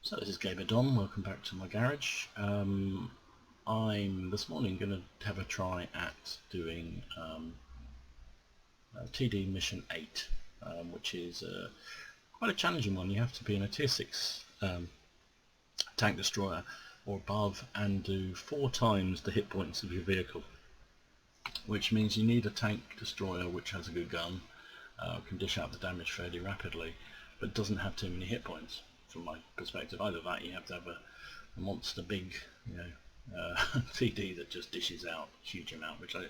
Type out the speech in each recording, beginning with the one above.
So this is Gamer Dom, welcome back to my garage. I'm this morning going to have a try at doing TD Mission 8, which is quite a challenging one. You have to be in a tier 6 tank destroyer or above and do 4 times the hit points of your vehicle, which means you need a tank destroyer which has a good gun, can dish out the damage fairly rapidly, but doesn't have too many hit points. From my perspective, either that, you have to have a monster big, TD that just dishes out a huge amount, which I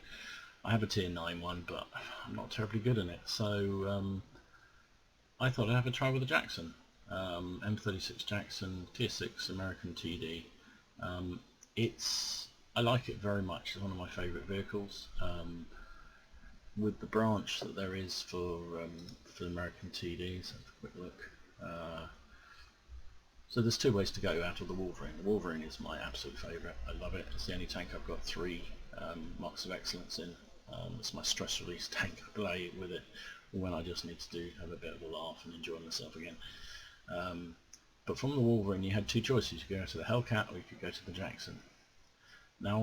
have a tier 9 one, but I'm not terribly good in it. So I thought I'd have a try with a Jackson, M36 Jackson, tier 6 American TD. I like it very much. It's one of my favourite vehicles. With the branch that there is for American TDs, have a quick look. So there's 2 ways to go out of the Wolverine. The Wolverine is my absolute favourite. I love it. It's the only tank I've got 3 marks of excellence in. It's my stress release tank. I play with it when I just need to have a bit of a laugh and enjoy myself again. But from the Wolverine you had 2 choices. You could go to the Hellcat or you could go to the Jackson. Now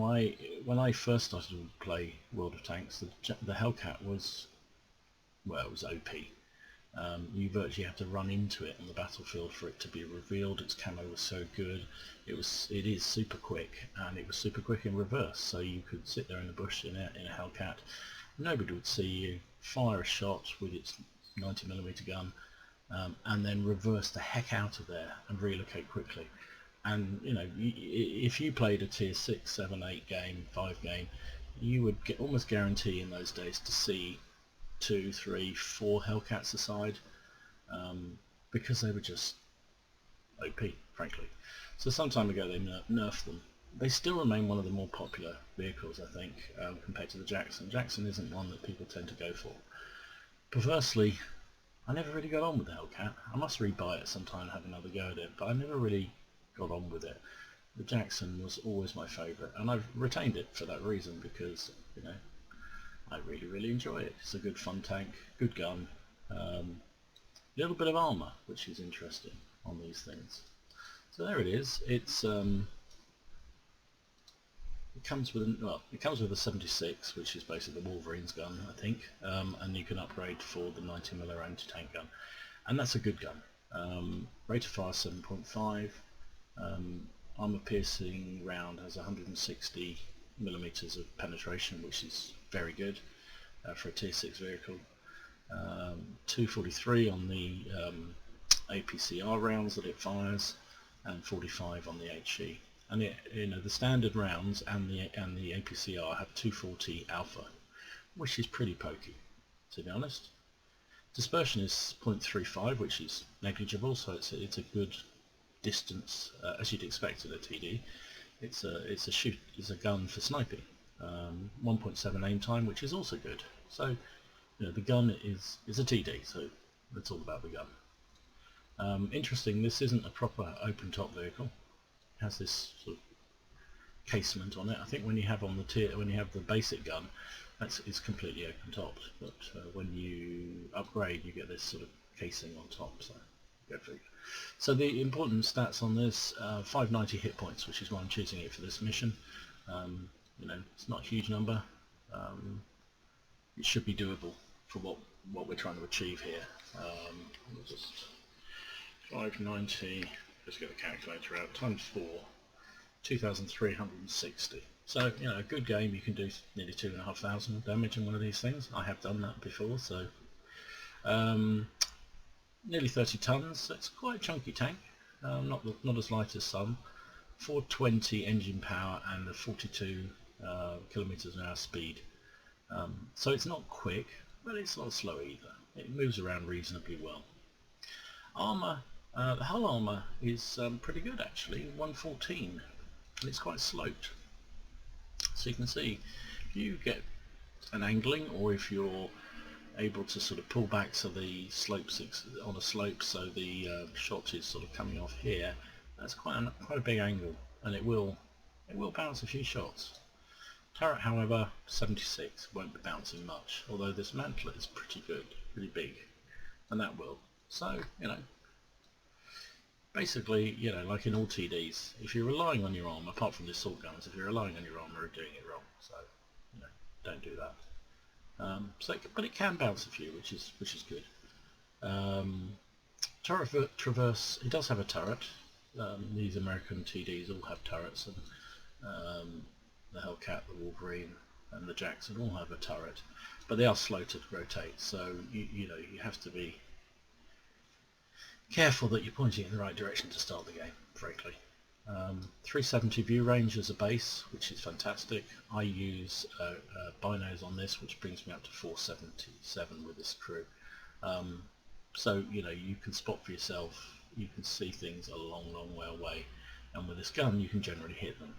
when I first started to play World of Tanks, the Hellcat was, well, it was OP. You virtually have to run into it on the battlefield for it to be revealed. Its camo was so good. It is super quick, and it was super quick in reverse. So you could sit there in the bush in a Hellcat, nobody would see you, fire a shot with its 90mm gun, and then reverse the heck out of there and relocate quickly. And if you played a tier 6, 7, 8 game, 5 game, you would almost guarantee in those days to see 2, 3, 4 Hellcats aside, because they were just OP, frankly. So some time ago they nerfed them. They still remain one of the more popular vehicles, I think, compared to the Jackson. Jackson isn't one that people tend to go for. Perversely, I never really got on with the Hellcat. I must rebuy it sometime and have another go at it, but I never really got on with it. The Jackson was always my favourite, and I've retained it for that reason, because I really enjoy it. It's a good fun tank, good gun, little bit of armour, which is interesting on these things. So there it is. It comes with a 76, which is basically the Wolverine's gun, I think, and you can upgrade for the 90mm anti-tank gun, and that's a good gun. Rate of fire 7.5. Armour piercing round has 160mm of penetration, which is very good for a tier 6 vehicle. 243 on the APCR rounds that it fires, and 45 on the HE. And the standard rounds and the APCR have 240 alpha, which is pretty pokey, to be honest. Dispersion is 0.35, which is negligible, so it's a good distance, as you'd expect at a TD. It's a gun for sniping. 1.7 aim time, which is also good. So the gun is a TD, so it's all about the gun. Interesting, this isn't a proper open top vehicle. It has this sort of casement on it. I think when you have the basic gun, it's completely open topped, but when you upgrade you get this sort of casing on top, so go figure. So the important stats on this, 590 hit points, which is why I'm choosing it for this mission. It's not a huge number. It should be doable for what we're trying to achieve here. Just 590, let's get the calculator out, times 4, 2,360. So a good game, you can do nearly 2,500 damage in one of these things. I have done that before, so nearly 30 tons. So it's quite a chunky tank, not as light as some. 420 engine power and a 42 kilometers an hour speed. So it's not quick, but it's not slow either. It moves around reasonably well. Armour, the hull armour is pretty good actually, 114, and it's quite sloped. So you can see, if you get an angling, or if you're able to sort of pull back so the slope's on a slope, so the shot is sort of coming off here, that's quite a big angle, and it will bounce a few shots. Turret, however, 76, won't be bouncing much, although this mantlet is pretty good, pretty big, and that will. So basically, you know, like in all TDs, if you're relying on your arm, apart from the assault guns, if you're relying on your arm, you're doing it wrong. So, you know, don't do that. But it can bounce a few, which is good. Traverse, it does have a turret. These American TDs all have turrets, and the Hellcat, the Wolverine, and the Jackson all have a turret, but they are slow to rotate. So you know, you have to be careful that you're pointing in the right direction to start the game, frankly. 370 view range as a base, which is fantastic. I use binos on this, which brings me up to 477 with this crew. So you know, you can spot for yourself, you can see things a long way away, and with this gun you can generally hit them.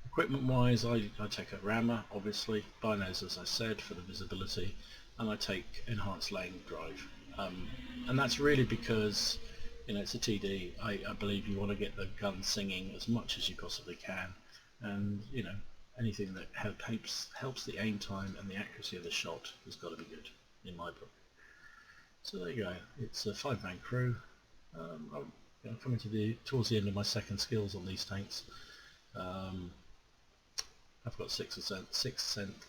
Equipment wise, I take a rammer, obviously, binos as I said for the visibility, and I take enhanced lane drive. And that's really because, you know, it's a TD. I believe you want to get the gun singing as much as you possibly can, and you know, anything that helps the aim time and the accuracy of the shot has got to be good in my book. So there you go. It's a 5-man crew. I'm coming towards the end of my second skills on these tanks. I've got 6th Sense,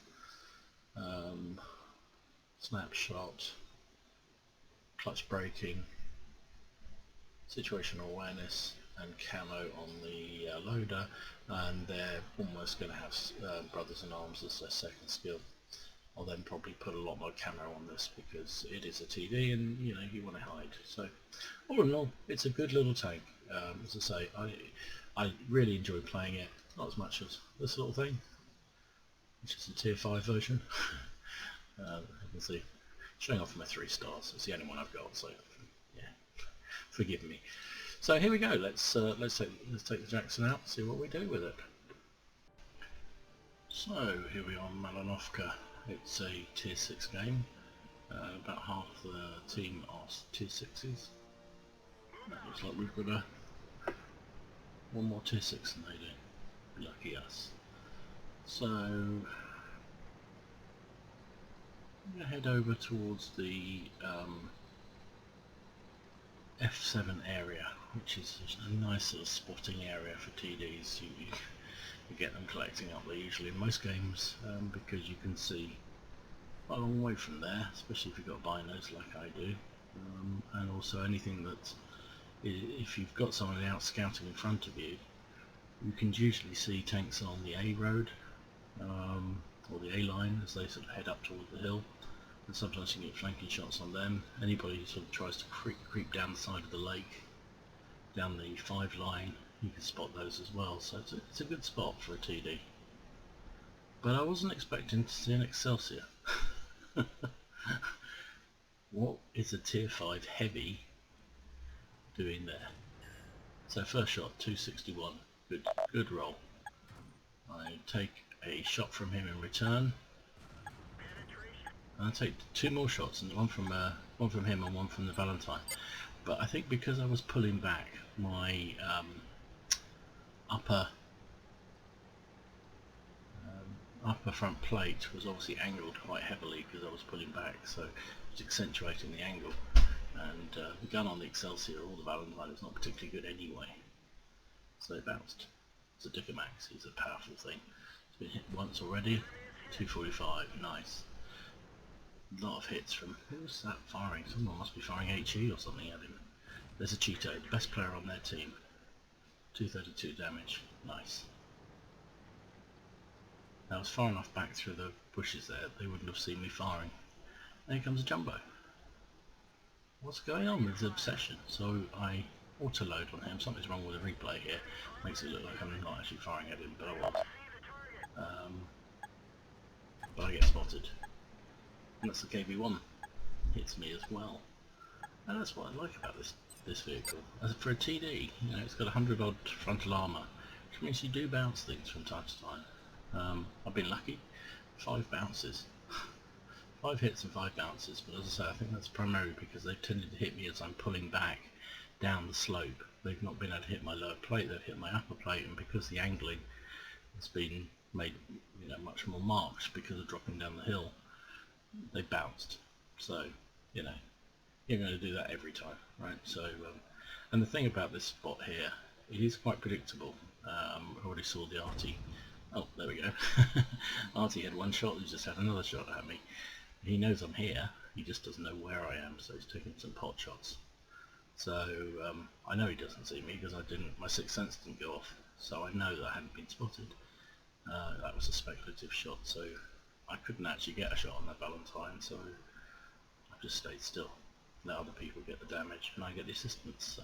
snapshot, clutch braking, situational awareness, and camo on the loader, and they're almost going to have Brothers in Arms as their second skill. I'll then probably put a lot more camo on this because it is a TD, and you know, you want to hide. So all in all, it's a good little tank. As I say, I really enjoy playing it, not as much as this little thing, which is a tier 5 version. You can see, showing off my 3 stars. It's the only one I've got, so yeah, forgive me. So here we go. Let's take the Jackson out, see what we do with it. So here we are, Malanovka. It's a tier 6 game. About half the team are tier 6s. Looks like we've got one more tier 6 than they do. Lucky us. So I'm going to head over towards the F7 area, which is a nice little spotting area for TDs. You get them collecting up there usually in most games, because you can see quite a long way from there, especially if you've got binos like I do, and also anything that, if you've got somebody out scouting in front of you, you can usually see tanks on the A road, or the A line as they sort of head up towards the hill, and sometimes you can get flanking shots on them. Anybody who sort of tries to creep down the side of the lake, down the 5 line, you can spot those as well, so it's a good spot for a TD. But I wasn't expecting to see an Excelsior. What is a tier 5 heavy doing there? So first shot, 261, good roll. I take a shot from him in return, and I take 2 more shots, and one from him and one from the Valentine. But I think because I was pulling back, my upper front plate was obviously angled quite heavily because I was pulling back, so it was accentuating the angle. And the gun on the Excelsior or the Valentine is not particularly good anyway, so it bounced. It's a Dicamax, it's a powerful thing. It's been hit once already. 245, nice. A lot of hits from, who's that firing? Someone must be firing HE or something at him. There's a Cheeto, the best player on their team. 232 damage, nice. I was far enough back through the bushes there, they wouldn't have seen me firing. There comes a Jumbo. What's going on with the obsession? So I auto-load on him. Something's wrong with the replay here. Makes it look like I'm not actually firing at him, but I was. But I get spotted. And that's the KV-1. Hits me as well. And that's what I like about this vehicle. As for a TD, you know, it's got 100 odd frontal armour, which means you do bounce things from time to time. I've been lucky. 5 bounces. 5 hits and 5 bounces, but as I say, I think that's primarily because they've tended to hit me as I'm pulling back down the slope. They've not been able to hit my lower plate, they've hit my upper plate, and because the angling has been made, you know, much more marked because of dropping down the hill, they bounced. So, you know, you're going to do that every time, right? So And the thing about this spot here, it is quite predictable. I already saw the Artie. Oh, there we go. Artie had one shot, he just had another shot at me. He knows I'm here, he just doesn't know where I am, so he's taking some pot shots. So I know he doesn't see me because my sixth sense didn't go off, so I know that I hadn't been spotted. That was a speculative shot, so I couldn't actually get a shot on that Valentine, so I just stayed still. Let other people get the damage and I get the assistance, so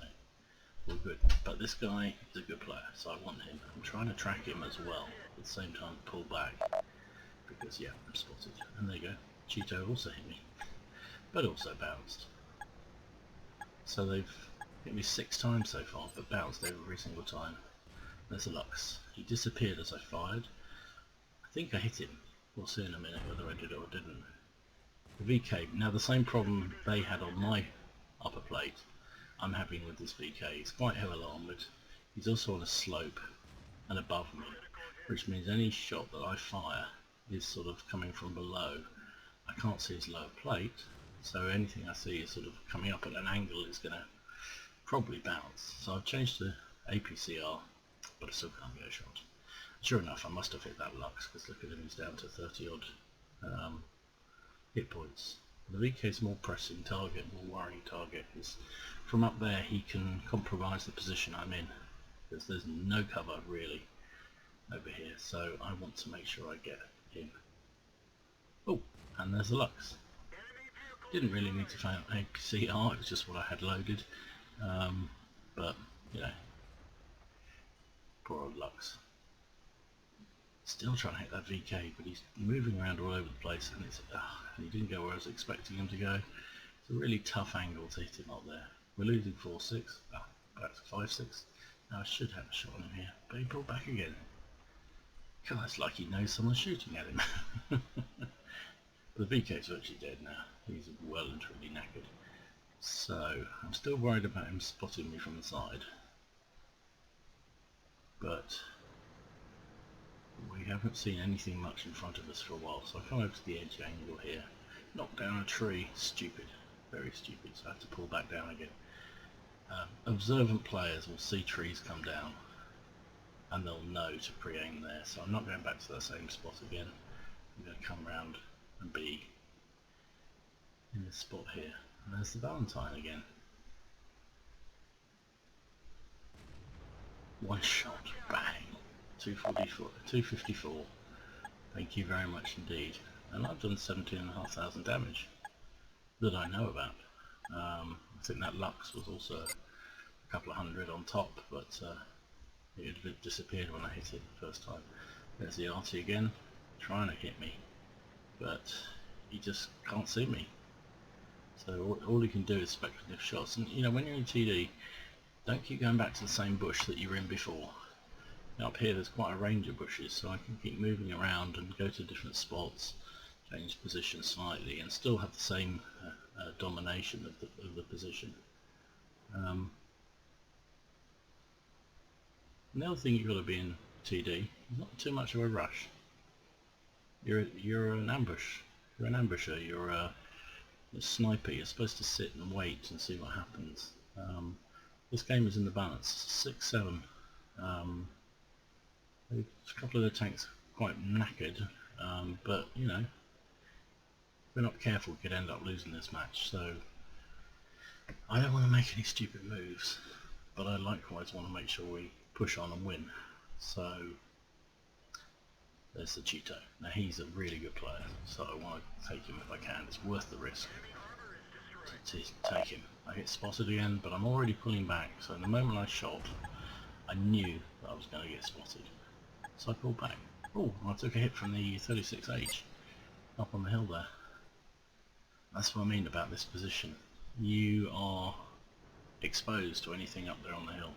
all good. But this guy is a good player, so I want him. I'm trying to track him as well, at the same time pull back, because yeah, I'm spotted. And there you go, Cheeto also hit me, but also bounced. So they've hit me 6 times so far, but bounced every single time. There's a Lux. He disappeared as I fired. I think I hit him. We'll see in a minute whether I did or didn't. The VK, now the same problem they had on my upper plate, I'm having with this VK. He's quite heavily armoured. He's also on a slope and above me, which means any shot that I fire is sort of coming from below. I can't see his lower plate, so anything I see is sort of coming up at an angle is going to probably bounce. So I've changed to APCR, but I still can't get a shot. Sure enough, I must have hit that Lux, because look at him, he's down to 30 odd hit points. The VK is more pressing target, more worrying target, because from up there he can compromise the position I'm in, because there's no cover really over here, so I want to make sure I get him. Oh, and there's the Lux. Didn't really need to find APCR, it was just what I had loaded, but you know, poor old Lux. Still trying to hit that VK, but he's moving around all over the place, and he didn't go where I was expecting him to go. It's a really tough angle to hit him up there. We're losing 4-6, back to 5-6. Now I should have a shot on him here, but he pulled back again. God, it's like he knows someone's shooting at him. But the VK's virtually dead now. He's well and truly knackered. So I'm still worried about him spotting me from the side, but we haven't seen anything much in front of us for a while, so I come over to the edge angle here, knock down a tree, stupid, very stupid, so I have to pull back down again. Observant players will see trees come down and they'll know to pre-aim there, so I'm not going back to that same spot again. I'm going to come round and be in this spot here, and there's the Valentine again. One shot, bang! 254. Thank you very much indeed. And I've done 17,500 damage that I know about. I think that Lux was also a couple of hundred on top, but it had disappeared when I hit it the first time. There's the Artie again, trying to hit me, but he just can't see me. So all he can do is speculative shots. And you know, when you're in TD, don't keep going back to the same bush that you were in before. Up here there's quite a range of bushes, so I can keep moving around and go to different spots, change position slightly, and still have the same domination of the position. The other thing you've got to be in TD, not too much of a rush. You're an ambush. You're an ambusher. You're a sniper. You're supposed to sit and wait and see what happens. This game is in the balance. 6-7. A couple of the tanks quite knackered, but you know, if we're not careful we could end up losing this match, so I don't want to make any stupid moves, but I likewise want to make sure we push on and win. So there's the Cheeto. Now he's a really good player, so I want to take him if I can. It's worth the risk to take him. I get spotted again, but I'm already pulling back, so the moment I shot I knew that I was going to get spotted. So I pulled back. Oh, I took a hit from the 36H up on the hill there. That's what I mean about this position. You are exposed to anything up there on the hill.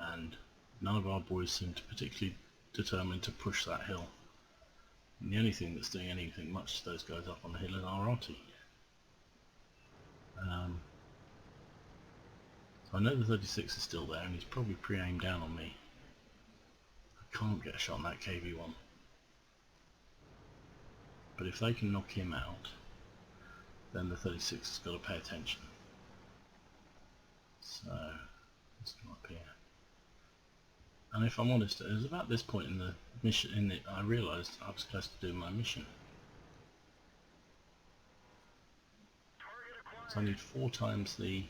And none of our boys seem to particularly determined to push that hill. And the only thing that's doing anything much to those guys up on the hill is our Artie. So I know the 36 is still there and he's probably pre-aimed down on me. Can't get a shot on that KV1, but if they can knock him out, then the 36 has got to pay attention. So let's go up here. And if I'm honest, it was about this point in the mission I realised I was close to doing my mission. So I need 4 times the...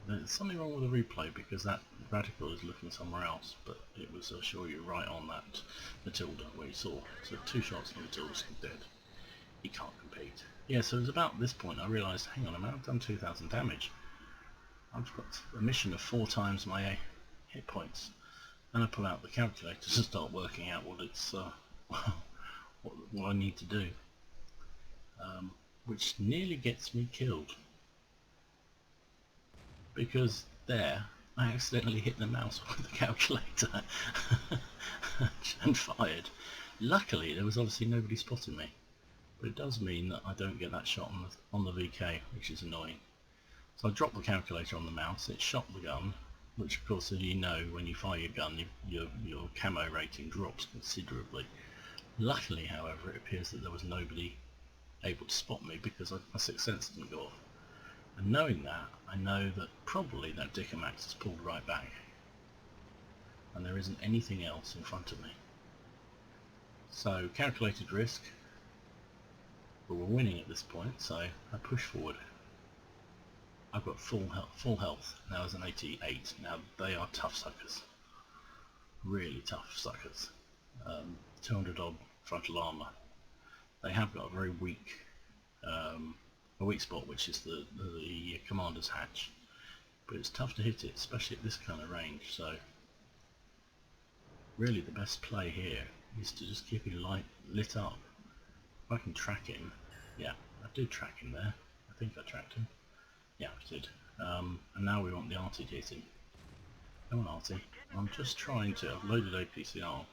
There's something wrong with the replay because that radical is looking somewhere else, but it was, I assure you, right on that Matilda where you saw. So 2 shots and Matilda's dead. He can't compete. Yeah, so it was about this point I realised, hang on, I've done 2,000 damage. I've got a mission of 4 times my hit points. And I pull out the calculator to start working out what it's what I need to do, which nearly gets me killed because there I accidentally hit the mouse with the calculator and fired. Luckily there was obviously nobody spotting me, but it does mean that I don't get that shot on the VK, which is annoying. So I dropped the calculator on the mouse, it shot the gun, which of course, as you know, when you fire your gun, your camo rating drops considerably. Luckily, however, it appears that there was nobody able to spot me because my sixth sense didn't go off. And knowing that, I know that probably that Dicker Max has pulled right back, and there isn't anything else in front of me. So, calculated risk, but we're winning at this point, so I push forward. I've got full health now as an 88. Now they are tough suckers, really tough suckers. 200 odd frontal armour. They have got a very weak spot, which is the commander's hatch, but it's tough to hit it, especially at this kind of range. So really the best play here is to just keep him lit up. If I can track him, yeah, I did track him there. I think I tracked him. Yeah, I did. And now we want the arty to hit him. Come on, arty. I'm just trying to. I've loaded APCR.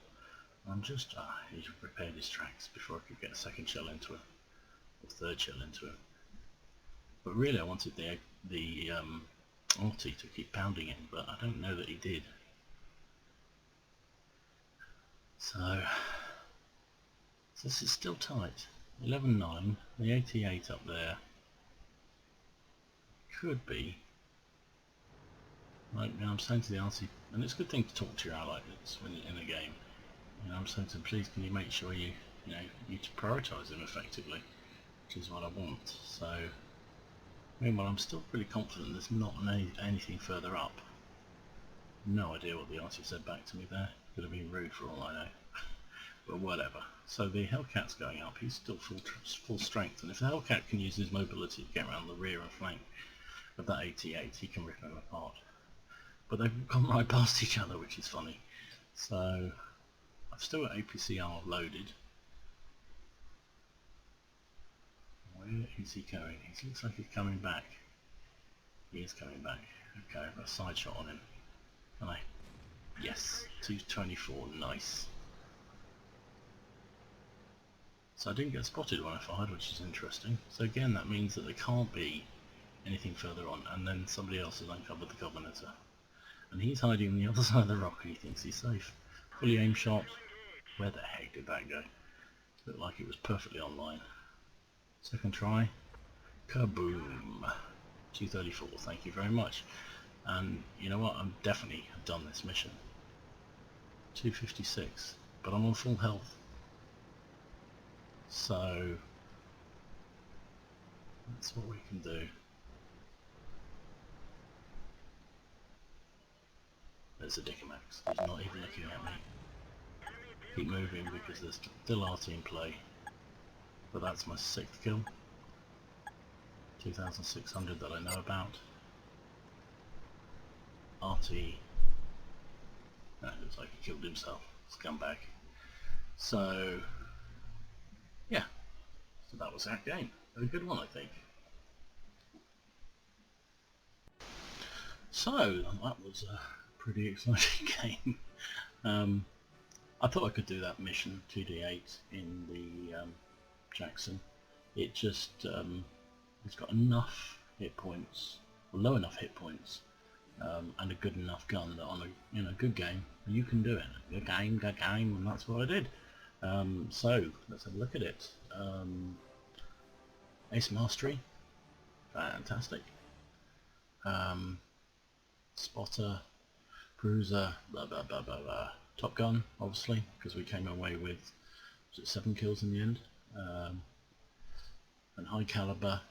I'm just. He repaired his tracks before I could get a second shell into him, or third shell into him. But really, I wanted the arty to keep pounding him, but I don't know that he did. So this is still tight. 11-9. The 88 up there. Could be. Like, you know, I'm saying to the RC, and it's a good thing to talk to your ally when you're in a game. You know, I'm saying to them, please can you make sure you prioritise them effectively, which is what I want. So, meanwhile, I'm still pretty confident there's not anything further up. No idea what the RC said back to me there. Could have been rude for all I know. But whatever. So the Hellcat's going up. He's still full strength, and if the Hellcat can use his mobility to get around the rear and flank of that 88, he can rip them apart. But they've gone right past each other, which is funny. So I've still got APCR loaded. Where is he going? He looks like he's coming back. He is coming back. Okay, I've got a side shot on him. Can I? Yes, 224, nice. So I didn't get spotted when I fired, which is interesting. So again, that means that there can't be anything further on, and then somebody else has uncovered the Covenanter. And he's hiding on the other side of the rock and he thinks he's safe. Fully aimed shot. Where the heck did that go? Looked like it was perfectly online. Second try. Kaboom! 234, thank you very much. And you know what, I'm definitely have done this mission. 256, but I'm on full health. So that's what we can do. There's a Dicker Max. He's not even looking at me. Keep moving because there's still RT in play. But that's my 6th kill. 2,600 that I know about. RT. That looks like he killed himself. Scumbag. So yeah. So that was that game. A good one, I think. So that was a pretty exciting game. I thought I could do that mission 2d8 in the Jackson. It just it's got enough hit points, or low enough hit points, and a good enough gun that on a good game you can do it. Good game, and that's what I did. So let's have a look at it. Ace Mastery, fantastic. spotter, cruiser, blah blah blah blah blah. Top gun, obviously, because we came away with, was it 7 kills in the end, and high caliber,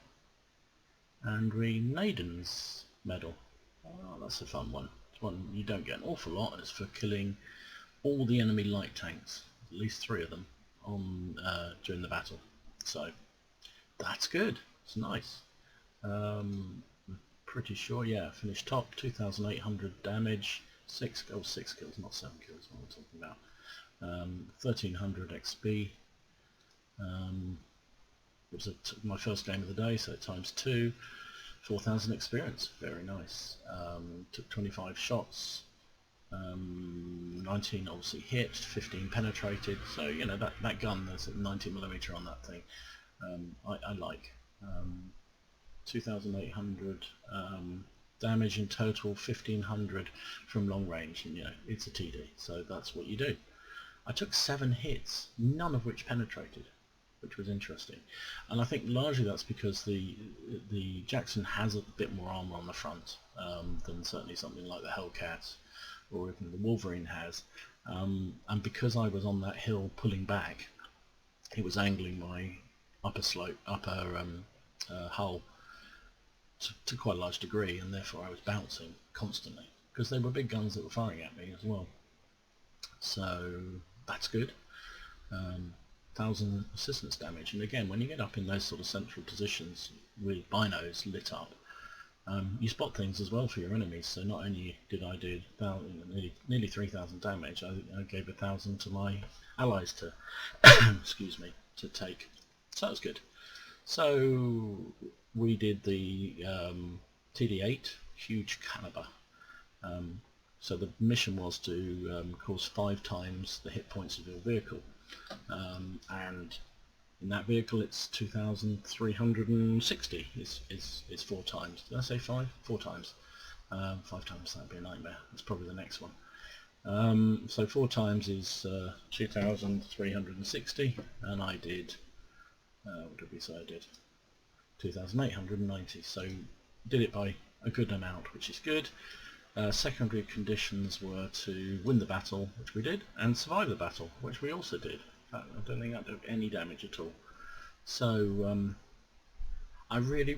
and Naiden's medal. Oh, that's a fun one. It's one you don't get an awful lot. It's for killing all the enemy light tanks, at least 3 of them, on during the battle. So that's good. It's nice. Pretty sure, yeah, finished top, 2,800 damage, 6 kills, not 7 kills, what we're talking about. 1,300 XP. It was my first game of the day, so times 2, 4,000 experience, very nice. Took 25 shots, 19 obviously hit, 15 penetrated, so you know that gun, there's a 90mm on that thing. I like. 2,800 damage in total, 1,500 from long range, and you know it's a TD, so that's what you do. I took 7 hits, none of which penetrated, which was interesting, and I think largely that's because the Jackson has a bit more armor on the front than certainly something like the Hellcat or even the Wolverine has, and because I was on that hill pulling back, it was angling my upper hull to quite a large degree, and therefore I was bouncing constantly because they were big guns that were firing at me as well. So that's good. 1,000 assistance damage, and again, when you get up in those sort of central positions with binos lit up, you spot things as well for your enemies. So not only did I do nearly 3,000 damage, I gave 1,000 to my allies to excuse me, to take. So that was good. So we did the TD8, huge caliber. So the mission was to cause 5 times the hit points of your vehicle, and in that vehicle it's 2,360 is 4 times. Did I say 5? 4 times. 5 times, that'd be a nightmare. That's probably the next one. So 4 times is 2,360, and I did, what did we say I did? 2,890, so did it by a good amount, which is good. Secondary conditions were to win the battle, which we did, and survive the battle, which we also did. I don't think that did any damage at all. So I really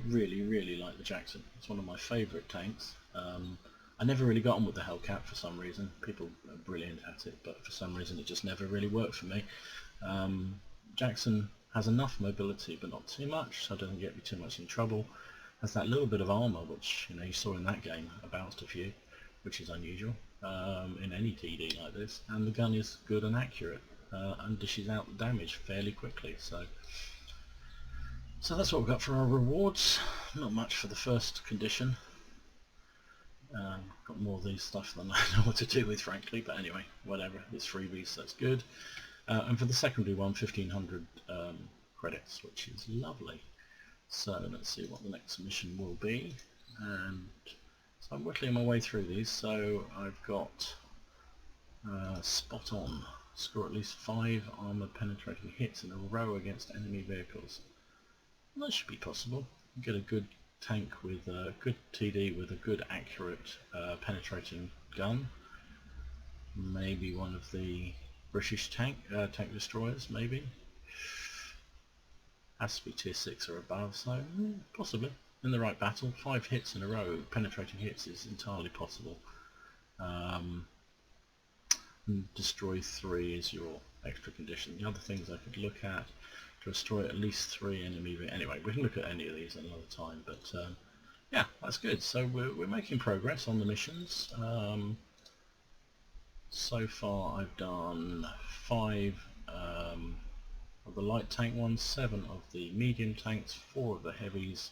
like the Jackson. It's one of my favourite tanks. I never really got on with the Hellcat for some reason. People are brilliant at it, but for some reason it just never really worked for me. Jackson has enough mobility but not too much, so I don't get me too much in trouble. Has that little bit of armour, which you know you saw in that game, I bounced a few, which is unusual in any TD like this, and the gun is good and accurate and dishes out the damage fairly quickly. So that's what we've got for our rewards. Not much for the first condition. Got more of these stuff than I know what to do with, frankly, but anyway, whatever, it's freebies, so that's good. And for the secondary one, 1,500 credits, which is lovely. So let's see what the next mission will be. And so I'm whittling my way through these. So I've got spot on, score at least 5 armoured penetrating hits in a row against enemy vehicles. Well, that should be possible. Get a good tank with a good TD with a good accurate penetrating gun. Maybe one of the British tank destroyers, maybe. Has to be tier 6 or above, so possibly. In the right battle, 5 hits in a row, penetrating hits, is entirely possible. Destroy 3 is your extra condition. The other things I could look at, to destroy at least 3 enemy. Anyway, we can look at any of these another time, but yeah, that's good. So we're making progress on the missions. So far I've done 5 of the light tank ones, 7 of the medium tanks, 4 of the heavies,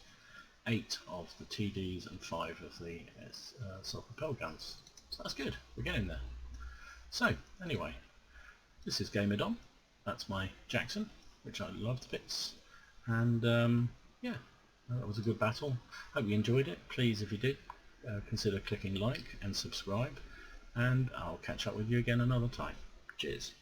8 of the TDs, and 5 of the self-propelled guns. So that's good, we're getting there. So anyway, this is Gamerdom. That's my Jackson, which I loved bits, and yeah, that was a good battle. Hope you enjoyed it. Please, if you did, consider clicking like and subscribe, and I'll catch up with you again another time. Cheers.